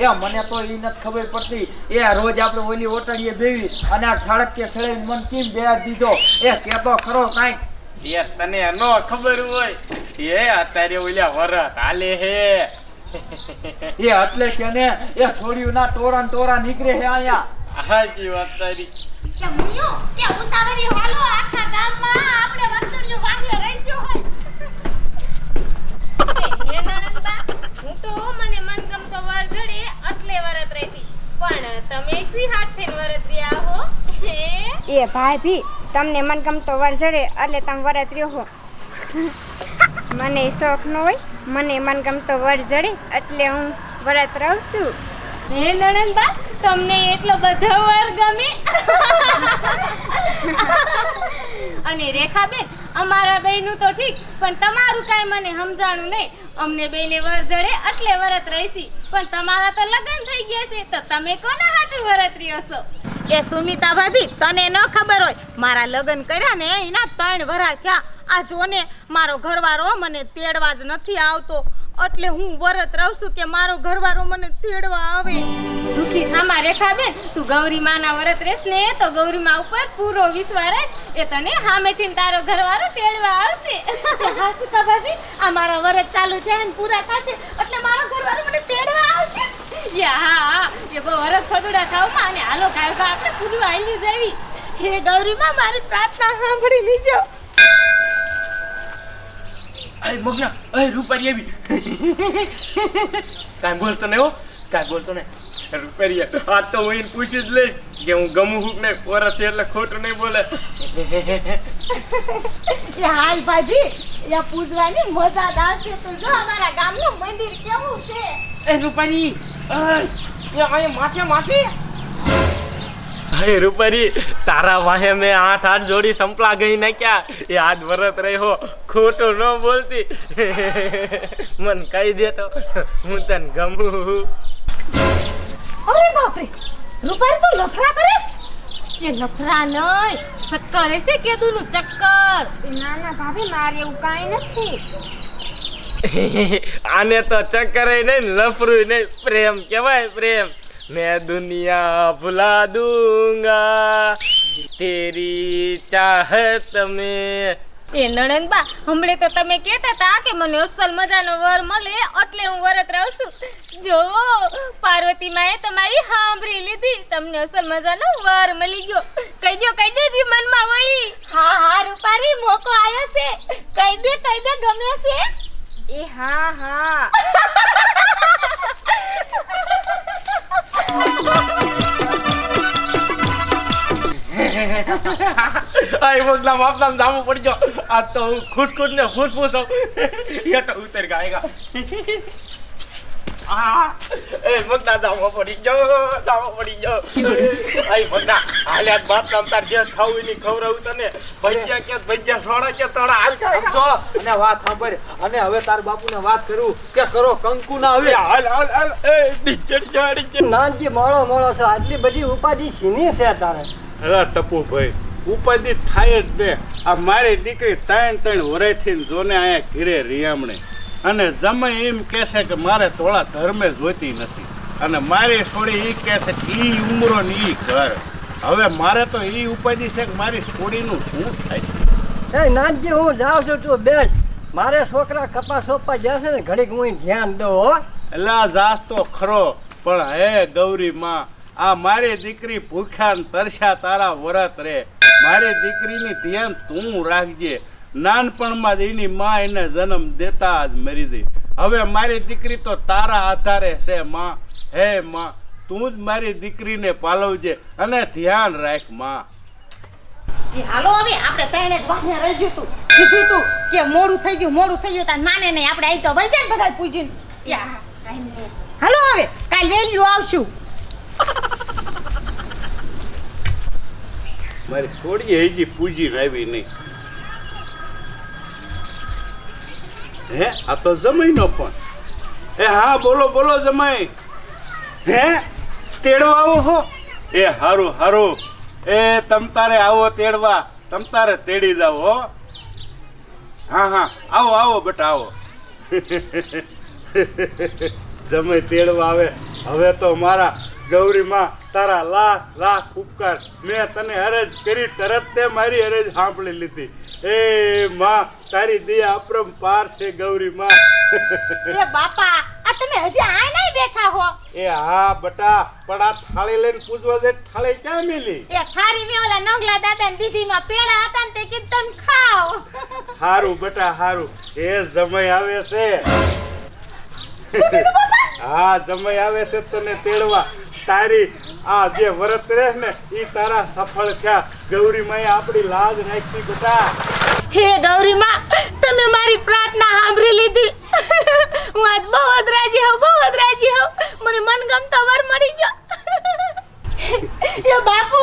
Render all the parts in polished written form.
એ મને તો ઈ નથી ખબર પડતી એ રોજ આપણે ઓલી ઓટડીએ બેવી અને આ છડક કે સળે મન કેમ બેહાર દીધો એ કેતો ખરો કાંઈક એ તને નો ખબર હોય એ અત્યારે ઓલ્યા વરત હાલે હે એ એટલે કે ને એ છોડ્યું ના ટોરા નીકળે હે આયા હાજી વાત તારી કે મુનિયો કે ઉતાવળી હાલો આખા ગામમાં આપણે વસ્તુડિયો વાહલે રહી ગયો હોય હે નણંદબા હું તો મને મનગમતો વર જડે એટલે વરત રહેતી પણ તમે સી હાથ થઈને વરત રહ્યા હો હે એ ભાભી તમને મનગમતો વર જડે એટલે તમે વરત રહ્યો હો મને શોખ ન હોય મને મનગમતો વર જડે એટલે હું વરત રહું છું હે નણંદબા તમને એટલો બધો વર ગમે અને રેખાબેન અમારા બેયનું તો ઠીક પણ તમારું કાંઈ મને સમજાણું નહીં અમને બેયને વર જડે એટલે વરત રહીશી પણ તમારા તો લગ્ન થઈ ગયા છે તો તમે કોના હાટુ વરત રહ્યો છો એ સુમિતા ભાભી તને ન ખબર હોય મારા લગ્ન કર્યા ને એના 3 વરસ થયા આ જોને મારો ઘરવાળો મને તેડવા જ નથી આવતો એટલે હું વરત રહું છું કે મારો ઘરવાળો મને તેડવા આવે દુખી થામા રેખાબેન તું ગૌરી માના વરત રહેશ ને તો ગૌરી માં ઉપર પૂરો વિશ્વાસ એ તને સામેથી તારો ઘરવાળો તેડવા આવશે હા સુકા ભાભી આ મારા વરત ચાલુ થયા ને પૂરા થશે એટલે મારો ઘરવાળો મને તેડવા આવશે હા એ બહુ વરત ફદુડા ખાવમાં અને હાલો ખાવ આપણે પૂરું આઈલી જવી હે ગૌરી માં મારી પ્રાર્થના સાંભળી લીજો અય મગના અય રૂપારી આવી કાંઈ બોલતો નહીં હો કાંઈ બોલતો નહીં રૂપારી આ તો હું એને પૂછી જ લઈશ કે હું ગમું હું ને વરસ એટલે ખોટું નહીં બોલે એ હાલ ભાજી એ પૂજવાની મજા આવશે તો જો અમારા ગામનું મંદિર કેવું છે એ રૂપારી અય માથે હે રૂપારી તારા વાહે મેં 8 જોડી સંપલા ગઈ નાખ્યા એ આજ વરત રહ્યો ખોટું ન બોલતી મન કહી દે તો હું તને ગમું અરે બાપરે રૂપારી તો લફરા કરે એ લફરા નહીં ચક્કર હશે કેદુનું ચક્કર ના ના ભાભી મારે એવું કાંઈ નથી આને તો ચક્કર નહીં લફરું નહીં પ્રેમ કહેવાય પ્રેમ मैं दुनिया भुला दूंगा तेरी चाहत में એ નણંદબા હમણે તો તમે કહેતા હતા કે મને અસલ મજાનો વર મળે એટલે હું વરત રહું છું જો પાર્વતી માએ તમારી સાંભળી લીધી તમને અસલ મજાનો વર મળી ગયો કહી દો જી મનમાં વળી હા રૂપારી મોકો આવ્યો છે કહી દે ગમે છે એ હા આય મગલા માપલા જામો પડજો આ તો હું ખુશ ને ફૂસ ये तो उतर गाएगा એ મગલા જામો પડી જો આય મગલા હાલ્યા બાપ કામ તાર જે ખાવું ની ખવરાવું તને ભજીયા સોડા કે તોડા હાલ ખાય જો અને વાત સાંભળ અને હવે તાર બાપુને વાત કરું કે કરો કંકુ ના હવે હાલ એ ડિસ્ચર જાડી નાનજી મોળો છે આટલી બધી ઉપાધિ સીની છે તારે અરે ટપુ ભાઈ ઉપાધિ થાય જ બે આ મારી દીકરી 3 વર્ષથી જોને અહીંયા ઘીરે રિયામણે અને જમે એમ કહેશે કે મારે થોડા ધર્મે જોઈતી નથી અને મારી છોડી એ કહેશે કે એ ઉમરો ને એ ઘર હવે મારે તો એ ઉપાધિ છે કે મારી છોડીનું શું થાય એ નાનજી હું જાઉં છું તું બેસ મારે છોકરા કપાસ સોપવા જશે ને ઘડીક હું ધ્યાન દઉં હો એટલે જાસ તો ખરો પણ હે ગૌરી માં આ મારી દીકરી ભૂખ્યા ને તરસ્યા તારા વરત રે મારી દીકરીની ધ્યાન તું રાખજે નાનપણમાં જ એની માં એને જન્મ દેતા જ મરી ગઈ હવે મારી દીકરી તો તારા આધારે છે માં હે માં તું જ મારી દીકરીને પાલવજે અને ધ્યાન રાખ માં હાલો હવે આપણે તણે જ વાહને રહી ગયું કીધું તું કે મોડું થઈ ગયું તાર માને નહીં આપણે આઈ તો વઈ જાય બધા પૂજીને હાલો હવે કાલ વેલ્યુ આવશું મારી છોડી હજી પૂજી આવી નહીં હે આ તો જમાઈ નો ફોન એ હા બોલો જમાઈ હે તેડવા આવો હો એ હારું એ તમ તારે આવો તેડવા તમ તારે તેડી જાવ હો હા આવો બેટા આવો જમે તેડવા આવે. હવે તો મારા ગૌરીમાં તારા લાખ લાખ ઉપકાર. મેં તને અરજ કરી તરત તે મારી અરજ સાંભળી લીધી. એ માં તારી દયા અપરંપાર છે ગૌરીમાં. એ બાપા આ તમે હજી આ નહીં બેઠા હો. એ હા બટા, પણ આ થાળી લઈને પૂજવા દે. થાળી ક્યાં મિલી? એ થારી મે ઓલા નગલા દાદા ને દીદી માં પેડા હતા ને તે કીધું તમે ખાઓ. હારું બટા હારું. એ જમાઈ આવે છે. હા જમાઈ આવે છે તને તેડવા. તારી આ જે વ્રત રહે ને ઈ તારા સફળ થયા. ગૌરીમાએ આપણી લાજ રાખી બેટા. હે ગૌરી માં તમે મારી પ્રાર્થના સાંભળી લીધી. હું આજ બહુ જ રાજી હોઉં, બહુ જ રાજી હોઉં. મને મનગમતો વર મળી ગયો. એ બાપુ,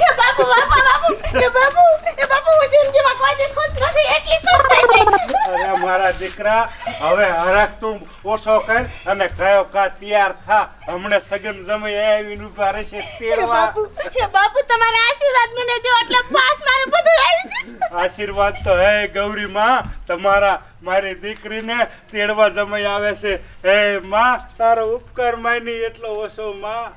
એ બાપુ, બાપા બાપુ, એ બાપુ, એ બાપુ, હું જિંદગીમાં કોઈ દી ખુશ નથી, એટલી ખુશ થઈ ગઈ. અરે મારા દીકરા, હવે હરખ તું ઓછો કર અને કયો કા તૈયાર થા. હમણાં સગન જમાઈ આવીને ઉભા રહેશે એ તેડવા. બાપુ તમારા આશીર્વાદ મને દો એટલે બસ મારે બધું આવી જાય. આશીર્વાદ તો હે ગૌરી માં તમારા. મારી દીકરીને તેડવા જમાઈ આવે છે. હે માં તારો ઉપકાર માની એટલો ઓછો માં.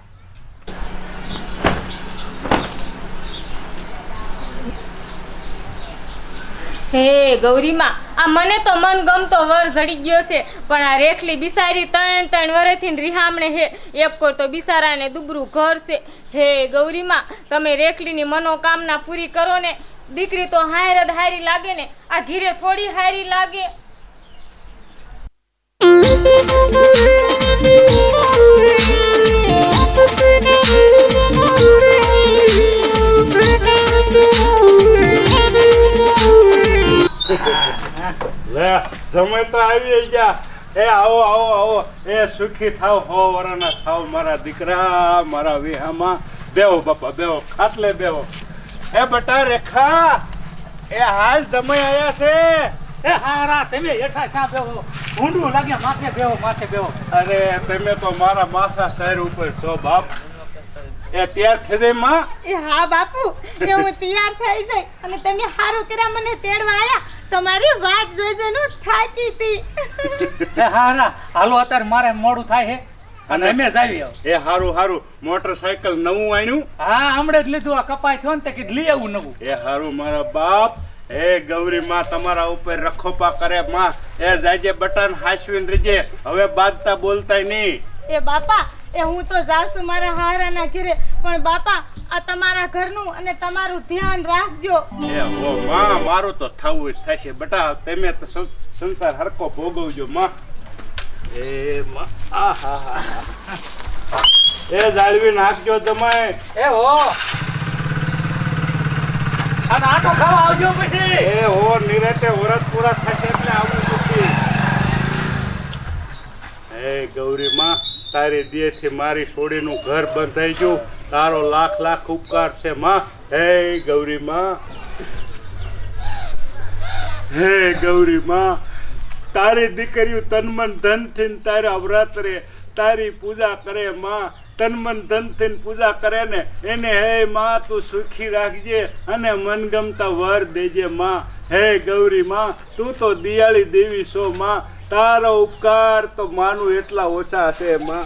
હે ગૌરીમાં, આ મને તો મન ગમતો વર જડી ગયો છે, પણ આ રેખલી બિસારી 3 વર્ષથી રીહામણે હે. એક કોર તો બિસારાને દુબરું ઘર છે. હે ગૌરીમાં, તમે રેખલીની મનોકામના પૂરી કરો ને. દીકરી તો હાયર જ હારી લાગે ને, આ ઘીરે થોડી હારી લાગે. લે જમાઈ તો આવી ગયા. એ આવો આવો આવો. એ સુખી થાવ, 100 વર્ષના થાવ મારા દીકરા, મારા વિહામાં. બેહો બાપા બેહો, ખાટલે બેહો. એ બટા રેખા, એ હાલ જમાઈ આયા છે. એ હારા તમે હેઠા ક્યાં બેહો? ઊંડું લાગે માથે બેહો, માથે બેહો. અરે તમે તો મારા માથા શહેર ઉપર છો બાપ. એ તૈયાર થઈ જાય માં? એ હા બાપુ, એ હું તૈયાર થઈ જાય અને તમે હારું કર્યા મને તેડવા આયા. તમારી વાટ જોઈ જોઈને હું થાકી હતી. એ હારા હાલો, અત્યારે મારે મોડું થાય છે અને અમે જ આવી. એ હારું હારું. મોટરસાયકલ નવું આણ્યું? હા હમણાં જ લીધું. આ કપાઈ થયો ને તે કીધું લઈ આવું નવું. એ હારું મારા બાપ. એ ગૌરી માં તમારા ઉપર રખોપા કરે માં. એ જાજે બટન હાસવીને રીજે. હવે બાદતા બોલતાય નહીં. એ બાપા, એ હું તો જાઉં છું મારા હારાના ઘરે, પણ બાપા આ તમારા ઘરનું અને તમારું ધ્યાન રાખજો. એ હો માં, મારું તો થવું જ થશે બટા. તમે તો સંસાર હરકો ભોગવજો માં. એ માં આહા. એ જાળવી નાખજો જમાય. એ હો અને આટો ખાવા આવજો પછી. એ હો નિરાતે વરસ પૂરા થશે એટલે આવું પછી. એ ગૌરી માં, તારી દેહથી મારી છોડીનું ઘર બંધાઈ ગયું. તારો લાખ લાખ ઉપકાર છે માં. હે ગૌરી માં, હે ગૌરી માં, તારી દીકરીઓ તનમન ધનથી તારા વ્રતરે તારી પૂજા કરે માં. તનમન ધનથી પૂજા કરે ને એને હે માં તું સુખી રાખજે અને મનગમતા વર દેજે માં. હે ગૌરી માં, તું તો દિયાળી દેવી છો માં. તારો ઉપકાર તો માનું એટલા ઓછા છે માં.